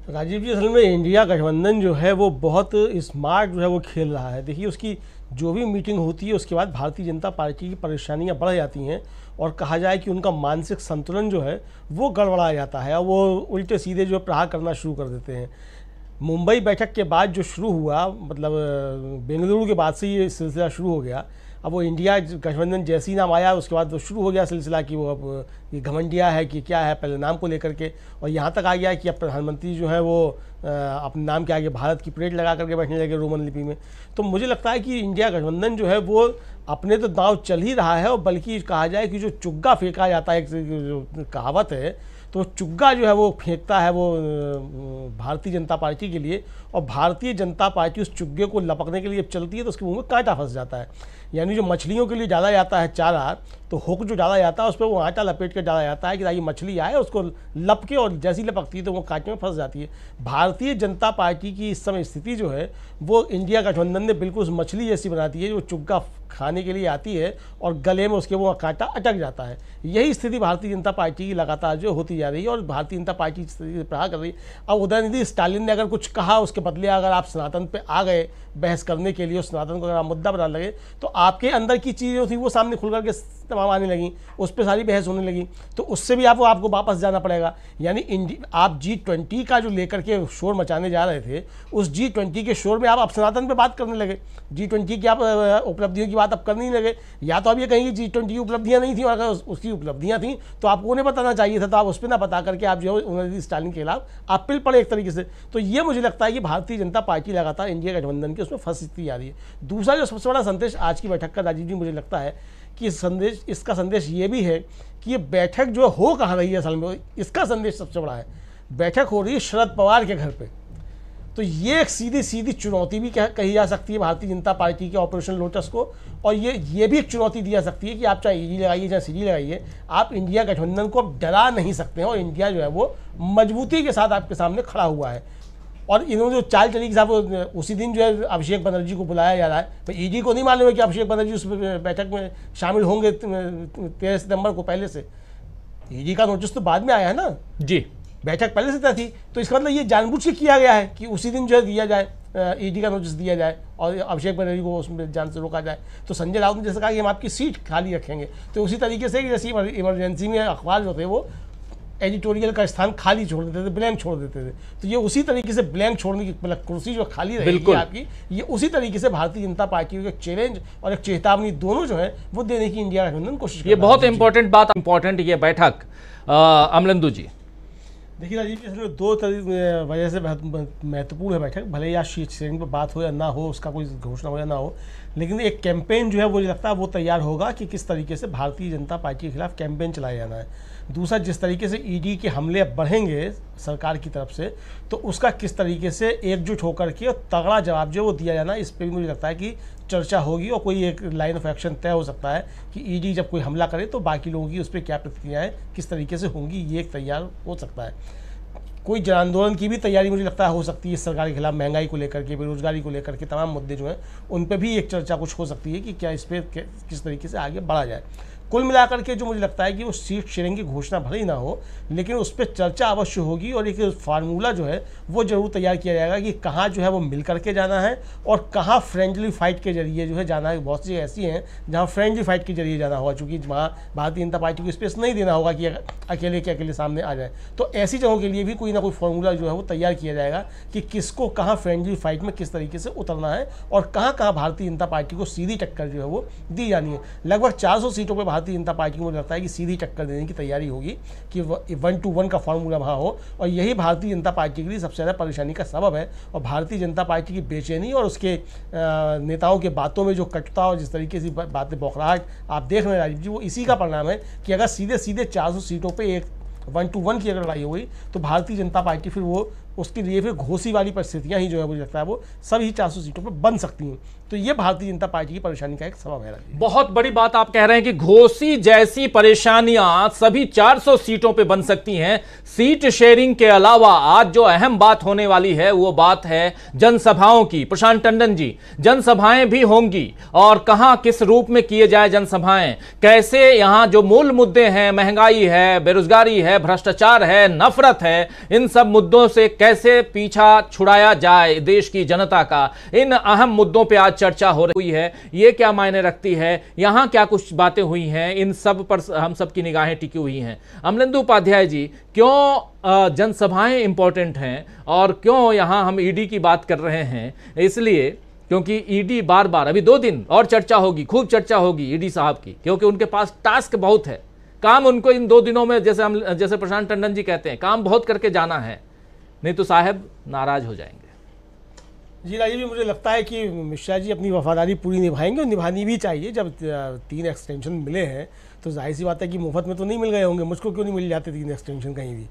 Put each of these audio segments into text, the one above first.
राजीव जी, असल में इंडिया गठबंधन जो है वो बहुत स्मार्ट जो है वो खेल रहा है। देखिए, उसकी जो भी मीटिंग होती है उसके बाद भारतीय जनता पार्टी की परेशानियां बढ़ जाती हैं और कहा जाए कि उनका मानसिक संतुलन जो है वो गड़बड़ा जाता है और वो उल्टे सीधे जो प्रहार करना शुरू कर देते हैं। मुंबई बैठक के बाद जो शुरू हुआ, मतलब बेंगलुरु के बाद से ये सिलसिला शुरू हो गया। अब वो इंडिया गठबंधन जैसी नाम आया उसके बाद तो शुरू हो गया सिलसिला कि वो अब ये घमंडिया है कि क्या है, पहले नाम को लेकर के, और यहाँ तक आ गया कि अब प्रधानमंत्री जो है वो अपने नाम के आगे भारत की प्लेट लगा करके बैठने लगे रोमन लिपि में। तो मुझे लगता है कि इंडिया गठबंधन जो है वो अपने तो दांव चल ही रहा है, और बल्कि कहा जाए कि जो चुग्गा फेंका जाता है, एक जो कहावत है, तो चुग्गा जो है वो फेंकता है वो भारतीय जनता पार्टी के लिए, और भारतीय जनता पार्टी उस चुग्गे को लपकने के लिए चलती है तो उसके मुंह में कांटा फंस जाता है। यानी जो मछलियों के लिए डाला जाता है चारा, तो हुक जो डाला जाता है उस पर वो आटा लपेट के डाला जाता है कि ताकि मछली आए उसको लपके, और जैसी लपकती है तो वो कांटे में फंस जाती है। भारतीय जनता पार्टी की इस समय स्थिति जो है वो इंडिया गठबंधन ने बिल्कुल उस मछली जैसी बना दी है जो चुग्गा खाने के लिए आती है और गले में उसके वो कांटा अटक जाता है। यही स्थिति भारतीय जनता पार्टी की लगातार जो होती जा रही है और भारतीय जनता पार्टी प्रहार कर रही है। अब उदयनिधि स्टालिन ने अगर कुछ कहा, उसके बदले अगर आप सनातन पे आ गए बहस करने के लिए, सनातन को अगर आप मुद्दा बना लगे, तो आपके अंदर की चीज़ें थी वो सामने खुल करके तमाम आने लगी, उस पर सारी बहस होने लगी, तो उससे भी आपको वापस जाना पड़ेगा। यानी आप G20 का जो लेकर के शोर मचाने जा रहे थे, उस G20 के शोर में आप सनातन पे बात करने लगे, G20 की आप उपलब्धियों की बात अब करने ही लगे। या तो आप ये कहेंगे G20 की उपलब्धियां नहीं थी, और अगर उसकी उपलब्धियां थी तो आपको उन्हें बताना चाहिए था, तो आप उस पर ना बता करके आप जो है उदयनिधि स्टालिन के खिलाफ आप पिल पड़े एक तरीके से। तो ये मुझे लगता है कि भारतीय जनता पार्टी लगातार इंडिया गठबंधन के उसमें फंसती जा रही है। दूसरा जो सबसे बड़ा संदेश आज की बैठक का, राजीव जी, मुझे लगता है कि इसका संदेश ये भी है कि ये बैठक जो हो कहाँ रही है, असल में इसका संदेश सबसे बड़ा है। बैठक हो रही है शरद पवार के घर पे, तो ये एक सीधी सीधी चुनौती भी कही जा सकती है भारतीय जनता पार्टी के ऑपरेशन लोटस को, और ये भी एक चुनौती दी जा सकती है कि आप चाहे ईडी लगाइए चाहे सीडी लगाइए, आप इंडिया गठबंधन को डरा नहीं सकते हैं, और इंडिया जो है वो मजबूती के साथ आपके सामने खड़ा हुआ है। और इन्होंने जो चाल चली कि साहब उसी दिन जो है अभिषेक बनर्जी को बुलाया जा रहा है, तो ईडी को नहीं मालूम है कि अभिषेक बनर्जी उस बैठक में शामिल होंगे 13 सितंबर को। पहले से ईडी का नोटिस तो बाद में आया है ना जी, बैठक पहले से तय थी, तो इसका मतलब ये जानबूझ के किया गया है कि उसी दिन जो है दिया जाए, ईडी का नोटिस दिया जाए और अभिषेक बनर्जी को उसमें जान से रोका जाए। तो संजय राउत ने जैसे कहा कि हम आपकी सीट खाली रखेंगे, तो उसी तरीके से जैसे इमरजेंसी में अखबार जो थे वो एडिटोरियल का स्थान खाली छोड़ देते थे, ब्लैंक छोड़ देते थे, तो ये उसी तरीके से ब्लैंक छोड़ने की, मतलब कुर्सी जो खाली रहेगी आपकी, ये उसी तरीके से भारतीय जनता पार्टी को एक चैलेंज और एक चेतावनी दोनों जो है वो देने की इंडिया गठबंधन कोशिश कर रहा है। ये बहुत इंपॉर्टेंट बात, इंपॉर्टेंट ये बैठक। अमलेंदु जी, देखिए राजीव जी, इसमें दो वजह से महत्वपूर्ण है बैठक, भले ही आज शीर्ष श्रेणी पर बात हो या ना हो, उसका कोई घोषणा हो या ना हो, लेकिन एक कैंपेन जो है मुझे लगता है वो तैयार होगा कि किस तरीके से भारतीय जनता पार्टी के खिलाफ कैंपेन चलाया जाना है। दूसरा, जिस तरीके से ईडी के हमले बढ़ेंगे सरकार की तरफ से, तो उसका किस तरीके से एकजुट होकर के तगड़ा जवाब जो वो दिया जाना, इस पर भी मुझे लगता है कि चर्चा होगी और कोई एक लाइन ऑफ एक्शन तय हो सकता है कि ईडी जब कोई हमला करे तो बाकी लोगों की उस पर क्या प्रतिक्रियाएं किस तरीके से होंगी, ये एक तैयार हो सकता है। कोई जन आंदोलन की भी तैयारी मुझे लगता है हो सकती है सरकार के खिलाफ, महंगाई को लेकर के, बेरोजगारी को लेकर के, तमाम मुद्दे जो हैं उन पर भी एक चर्चा कुछ हो सकती है कि क्या इस पर किस तरीके से आगे बढ़ा जाए। कुल मिलाकर के जो मुझे लगता है कि वो सीट शेयरिंग की घोषणा भले ही ना हो, लेकिन उस पर चर्चा अवश्य होगी और एक फार्मूला जो है वो जरूर तैयार किया जाएगा कि कहाँ जो है वो मिल करके जाना है और कहाँ फ्रेंडली फाइट के जरिए जो है जाना है। बहुत सी ऐसी हैं जहाँ फ्रेंडली फाइट के जरिए जाना होगा, चूँकि वहाँ भारतीय जनता पार्टी को स्पेस नहीं देना होगा कि अकेले के अकेले सामने आ जाए, तो ऐसी जगहों के लिए भी कोई ना कोई फार्मूला जो है वो तैयार किया जाएगा कि किसको कहाँ फ्रेंडली फाइट में किस तरीके से उतरना है और कहाँ कहाँ भारतीय जनता पार्टी को सीधी टक्कर जो है वो दी जानी है। लगभग 400 सीटों पर भारतीय जनता पार्टी को मुझे लगता है कि सीधी टक्कर देने की तैयारी होगी कि 1-to-1 का फार्मूला वहाँ हो, और यही भारतीय जनता पार्टी के लिए सबसे ज़्यादा परेशानी का सबब है। और भारतीय जनता पार्टी की बेचैनी और उसके नेताओं के बातों में जो कटुता और जिस तरीके से बातें बौखलाहट आप देख रहे हैं राजीव जी, वो इसी का परिणाम है कि अगर सीधे सीधे 400 सीटों पर एक 1-to-1 की अगर लड़ाई हो गई तो भारतीय जनता पार्टी फिर वो उसके लिए फिर घोसी वाली परिस्थितियां ही जो है मुझे लगता है वो सभी 400 सीटों पर बन सकती हैं। तो ये भारतीय जनता पार्टी की परेशानी का एक सबब है। बहुत बड़ी बात आप कह रहे हैं कि घोसी जैसी परेशानियां सभी 400 सीटों पे बन सकती हैं। सीट शेयरिंग के अलावा आज जो अहम बात होने वाली है वो बात है जनसभाओं की। प्रशांत टंडन जी, जनसभाएं भी होंगी और कहां किस रूप में किए जाए जनसभाएं, कैसे यहां जो मूल मुद्दे हैं, महंगाई है, बेरोजगारी है, भ्रष्टाचार है, नफरत है, इन सब मुद्दों से कैसे पीछा छुड़ाया जाए देश की जनता का, इन अहम मुद्दों पे आज चर्चा हो रही है। ये क्या मायने रखती है, यहां क्या कुछ बातें हुई हैं, इन सब पर हम सब की निगाहें टिकी हुई हैं। अमलेंदु उपाध्याय जी, क्यों जनसभाएं इंपॉर्टेंट हैं और क्यों यहां हम ईडी की बात कर रहे हैं? इसलिए क्योंकि ईडी बार बार, अभी 2 दिन और चर्चा होगी, खूब चर्चा होगी ईडी साहब की, क्योंकि उनके पास टास्क बहुत है, काम उनको इन 2 दिनों में, जैसे प्रशांत टंडन जी कहते हैं, काम बहुत करके जाना है, नहीं तो साहब नाराज हो जाएंगे। जी राजीव जी, मुझे लगता है कि मिश्रा जी अपनी वफादारी पूरी निभाएंगे और निभानी भी चाहिए। जब 3 एक्सटेंशन मिले हैं तो जाहिर सी बात है कि मुफ्त में तो नहीं मिल गए होंगे। मुझको क्यों नहीं मिल जाते 3 एक्सटेंशन कहीं भी,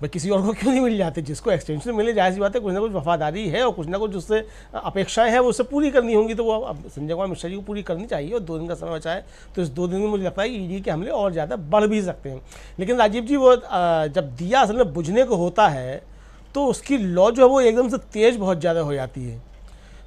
भाई किसी और को क्यों नहीं मिल जाते? जिसको एक्सटेंशन मिले, जाहिर सी बात है कुछ ना कुछ वफादारी है और कुछ ना कुछ उससे अपेक्षाएं हैं, वो उससे पूरी करनी होंगी। तो वो अब संजय कुमार मिश्रा जी को पूरी करनी चाहिए और 2 दिन का समय बचा है, तो इस 2 दिन में मुझे लगता है ईडी के हमले और ज़्यादा बढ़ भी सकते हैं। लेकिन राजीव जी, वो जब दिया असल में बुझने को होता है तो उसकी लौ जो है वो एकदम से तेज़ बहुत ज़्यादा हो जाती है।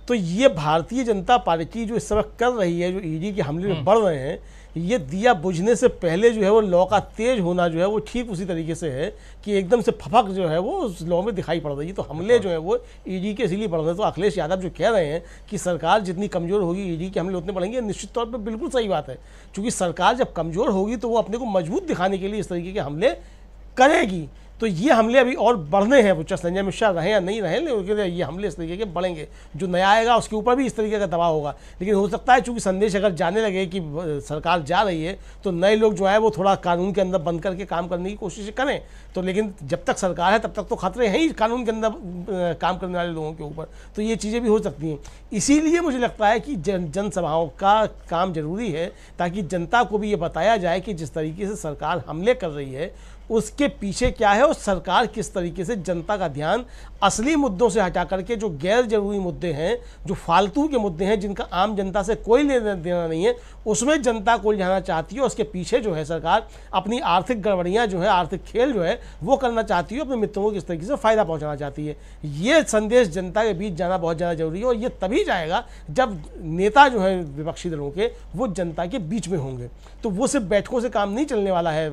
तो ये भारतीय जनता पार्टी जो इस समय कर रही है, जो ईडी के हमले में बढ़ रहे हैं, ये दिया बुझने से पहले जो है वो लौ का तेज होना जो है वो ठीक उसी तरीके से है कि एकदम से फपक जो है वो उस लौ में दिखाई पड़ रही है। तो हमले जो है वो ईडी के इसीलिए बढ़ रहे हैं। तो अखिलेश यादव जो कह रहे हैं कि सरकार जितनी कमज़ोर होगी ईडी के हमले उतने बढ़ेंगे, निश्चित तौर पर बिल्कुल सही बात है। क्योंकि सरकार जब कमज़ोर होगी तो वो अपने को मजबूत दिखाने के लिए इस तरीके के हमले करेगी। तो ये हमले अभी और बढ़ने हैं, वो चाहे संजय मिश्रा रहें या नहीं रहें, लेकिन ये हमले इस तरीके के बढ़ेंगे। जो नया आएगा उसके ऊपर भी इस तरीके का दबाव होगा। लेकिन हो सकता है चूंकि संदेश अगर जाने लगे कि सरकार जा रही है तो नए लोग जो है वो थोड़ा कानून के अंदर बंद करके काम करने की कोशिश करें। तो लेकिन जब तक सरकार है तब तक तो खतरे हैं ही कानून के अंदर काम करने वाले लोगों के ऊपर। तो ये चीज़ें भी हो सकती हैं। इसीलिए मुझे लगता है कि जनसभाओं का काम जरूरी है, ताकि जनता को भी ये बताया जाए कि जिस तरीके से सरकार हमले कर रही है उसके पीछे क्या है और सरकार किस तरीके से जनता का ध्यान असली मुद्दों से हटा करके जो गैर जरूरी मुद्दे हैं, जो फालतू के मुद्दे हैं, जिनका आम जनता से कोई लेना देना नहीं है, उसमें जनता को उलझाना चाहती है। उसके पीछे जो है सरकार अपनी आर्थिक गड़बड़ियाँ जो है, आर्थिक खेल जो है वो करना चाहती है, अपने मित्रों को किस तरीके से फ़ायदा पहुँचाना चाहती है। ये संदेश जनता के बीच जाना बहुत ज़्यादा जरूरी है और ये तभी जाएगा जब नेता जो है विपक्षी दलों के वो जनता के बीच में होंगे। तो वो सिर्फ बैठकों से काम नहीं चलने वाला है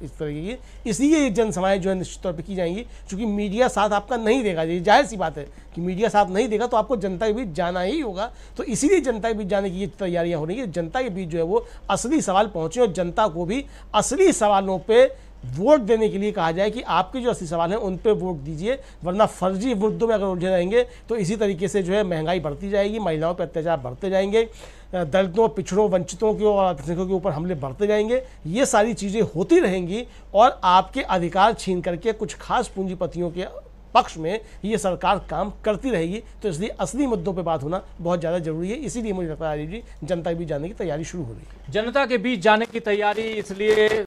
इस तरीके की। इसलिए ये जनसभाएं जो है निश्चित तौर पर की जाएंगी, क्योंकि मीडिया साथ आपका नहीं देगा। ये जाहिर सी बात है कि मीडिया साथ नहीं देगा तो आपको जनता के बीच जाना ही होगा। तो इसीलिए जनता के बीच जाने की ये तैयारियां हो रही है। जनता के बीच जो है वो असली सवाल पहुंचे और जनता को भी असली सवालों पे वोट देने के लिए कहा जाए कि आपके जो असली सवाल हैं उन पे वोट दीजिए, वरना फर्जी मुद्दों में अगर उलझे रहेंगे तो इसी तरीके से जो है महंगाई बढ़ती जाएगी, महिलाओं पर अत्याचार बढ़ते जाएंगे, दलितों, पिछड़ों, वंचितों के और अल्पसंख्यकों के ऊपर हमले बढ़ते जाएंगे। ये सारी चीज़ें होती रहेंगी और आपके अधिकार छीन करके कुछ खास पूंजीपतियों के पक्ष में ये सरकार काम करती रहेगी। तो इसलिए असली मुद्दों पे बात होना बहुत ज़्यादा जरूरी है। इसीलिए मुझे लगता है जी जनता के बीच जाने की तैयारी शुरू हो रही है। जनता के बीच जाने की तैयारी इसलिए